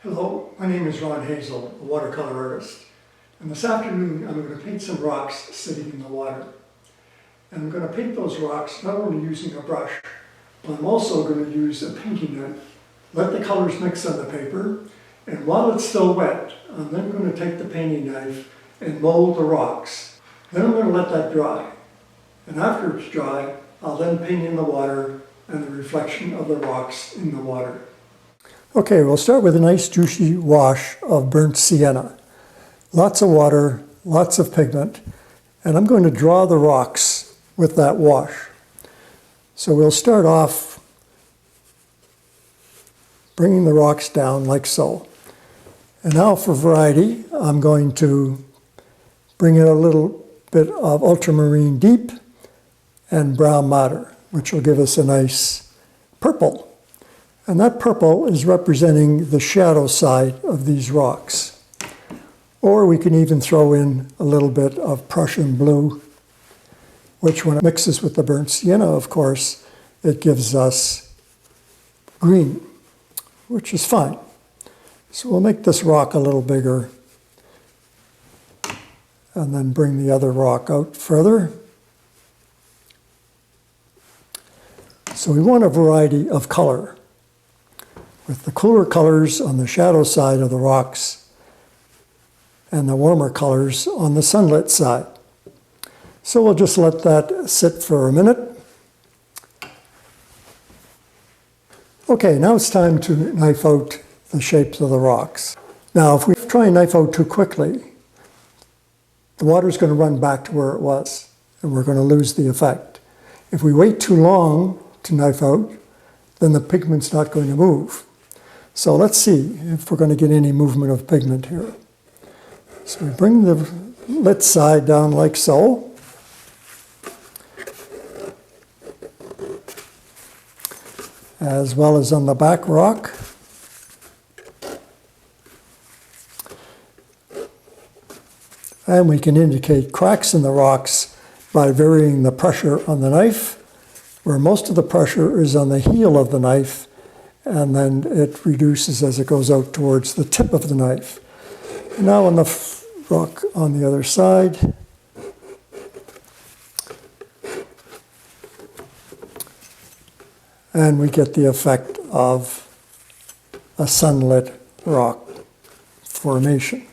Hello, my name is Ron Hazell, a watercolor artist. And this afternoon I'm going to paint some rocks sitting in the water. And I'm going to paint those rocks not only using a brush, but I'm also going to use a painting knife. Let the colors mix on the paper, and while it's still wet, I'm then going to take the painting knife and mold the rocks. Then I'm going to let that dry. And after it's dry, I'll then paint in the water and the reflection of the rocks in the water. Okay, we'll start with a nice juicy wash of burnt sienna. Lots of water, lots of pigment, and I'm going to draw the rocks with that wash. So we'll start off bringing the rocks down like so. And now for variety, I'm going to bring in a little bit of ultramarine deep and brown madder, which will give us a nice purple. And that purple is representing the shadow side of these rocks. Or we can even throw in a little bit of Prussian blue, which when it mixes with the burnt sienna, of course, it gives us green, which is fine. So we'll make this rock a little bigger and then bring the other rock out further. So we want a variety of color, with the cooler colors on the shadow side of the rocks and the warmer colors on the sunlit side. So we'll just let that sit for a minute. Okay, now it's time to knife out the shapes of the rocks. Now, if we try and knife out too quickly, the water's going to run back to where it was, and we're going to lose the effect. If we wait too long to knife out, then the pigment's not going to move. So let's see if we're going to get any movement of pigment here. So we bring the lit side down like so. As well as on the back rock. And we can indicate cracks in the rocks by varying the pressure on the knife, where most of the pressure is on the heel of the knife, and then it reduces as it goes out towards the tip of the knife. And now on the rock on the other side, and we get the effect of a sunlit rock formation.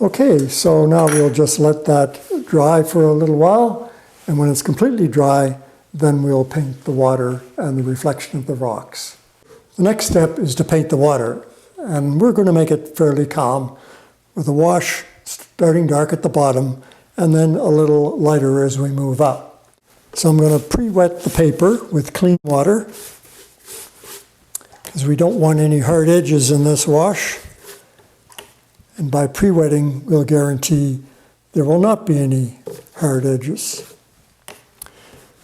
Okay, so now we'll just let that dry for a little while, and when it's completely dry, then we'll paint the water and the reflection of the rocks. The next step is to paint the water, and we're going to make it fairly calm with a wash starting dark at the bottom and then a little lighter as we move up. So I'm going to pre-wet the paper with clean water because we don't want any hard edges in this wash. And by pre-wetting, we'll guarantee there will not be any hard edges.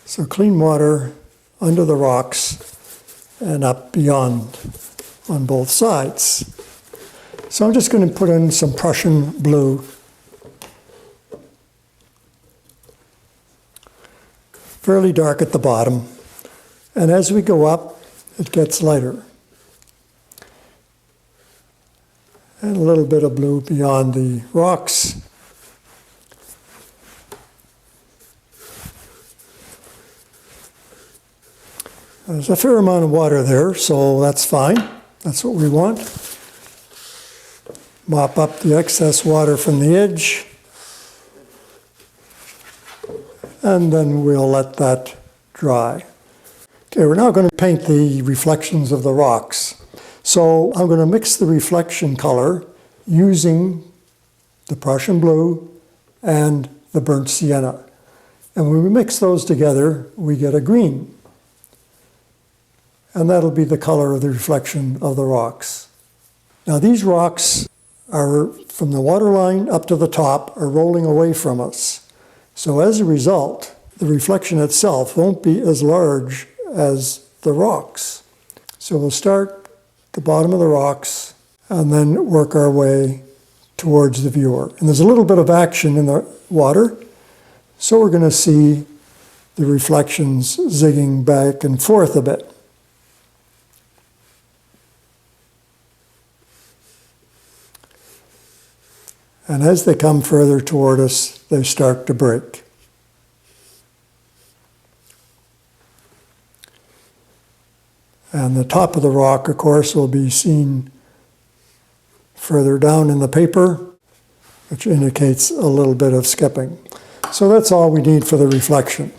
So clean water under the rocks and up beyond on both sides. So I'm just going to put in some Prussian blue. Fairly dark at the bottom. And as we go up, it gets lighter. And a little bit of blue beyond the rocks. There's a fair amount of water there, so that's fine. That's what we want. Mop up the excess water from the edge. And then we'll let that dry. Okay, we're now going to paint the reflections of the rocks. So I'm going to mix the reflection color using the Prussian blue and the burnt sienna. And when we mix those together, we get a green. And that'll be the color of the reflection of the rocks. Now these rocks are, from the waterline up to the top, are rolling away from us. So as a result, the reflection itself won't be as large as the rocks. So we'll start at the bottom of the rocks and then work our way towards the viewer. And there's a little bit of action in the water, so we're going to see the reflections zigging back and forth a bit. And as they come further toward us, they start to break. And the top of the rock, of course, will be seen further down in the paper, which indicates a little bit of skipping. So that's all we need for the reflection.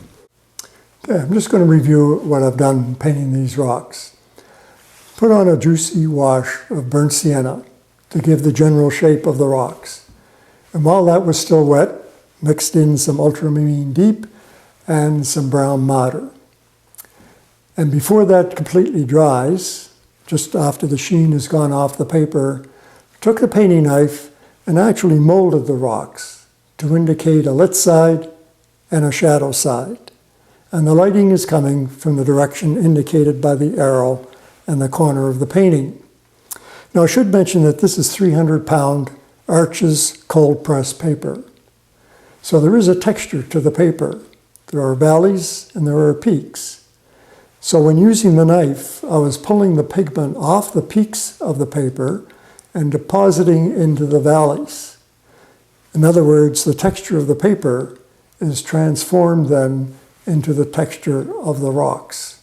Okay, I'm just going to review what I've done painting these rocks. Put on a juicy wash of burnt sienna to give the general shape of the rocks. And while that was still wet, mixed in some ultramarine deep and some brown madder. And before that completely dries, just after the sheen has gone off the paper, took the painting knife and actually molded the rocks to indicate a lit side and a shadow side. And the lighting is coming from the direction indicated by the arrow and the corner of the painting. Now I should mention that this is 300-pound Arches cold press paper. So there is a texture to the paper. There are valleys and there are peaks. So when using the knife, I was pulling the pigment off the peaks of the paper and depositing into the valleys. In other words, the texture of the paper is transformed then into the texture of the rocks.